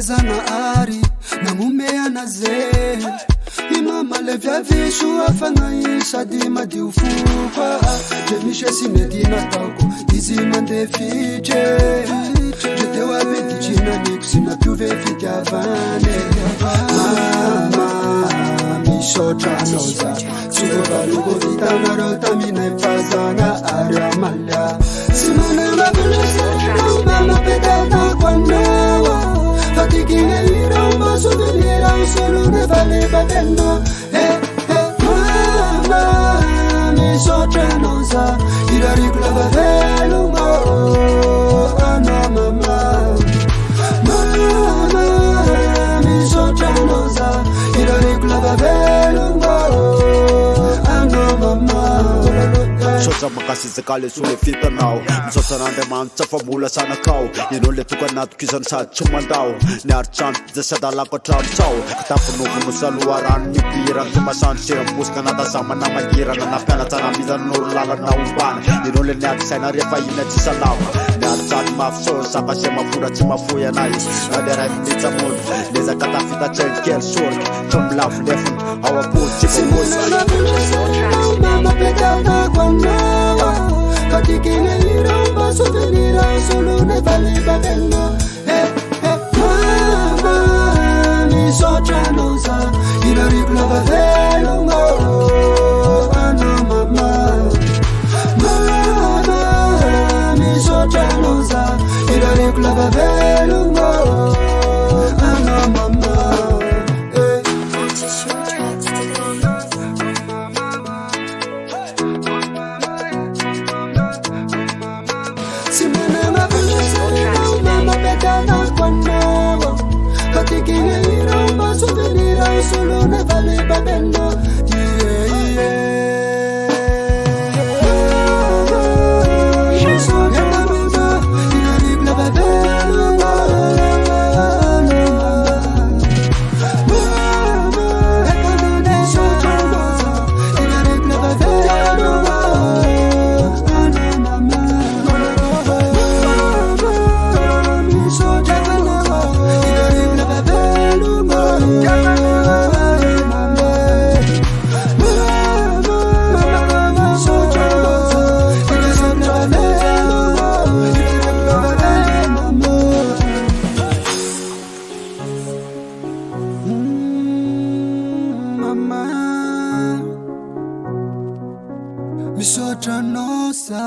Zana ari na mumeana ze imama levya vishu afanaisha dima diufupa jemishe sinedina tako izima ndefiche jetewa beti china nikusina tuve fikavane mama mishotra noza sugoba lugo vitana rota minefazana aramalya simana mabulasa mama pedana kwa nawa Fatigue iramba souvenir solo ne vale babendo mama mi sotranosa ira riklava velungo ana mama mi sotranosa ira riklava velungo ana mama Sosa makasizakale sule fita nao Msosarande mancha famula sana kao Inole tuka natu kisan sa chumandao Ni archan zasadala ko trao chao Katapunuku musaluaran ni piran Tumasan siram puska nata sama na magiran Na napena tana mida nurlala na umban Inole ni atisay refa ina chisalao Ni archan mafso saka siya mafura chimafuya nai Nadera nita mun Neza katafita chenkel short Chum laf lefun Hawa pul chipo Mama pedana kwa nawa Fatikine iramba souvenir solo ne vale babendo mama mi sotranosa ira riklava velungo ano mama mi sotranosa ira riklava velungo ano mama Simana mabulasa mama pedana kwa nawa Fatikine iramba souvenir solo ne vale babendo Mama, mi sotranosa.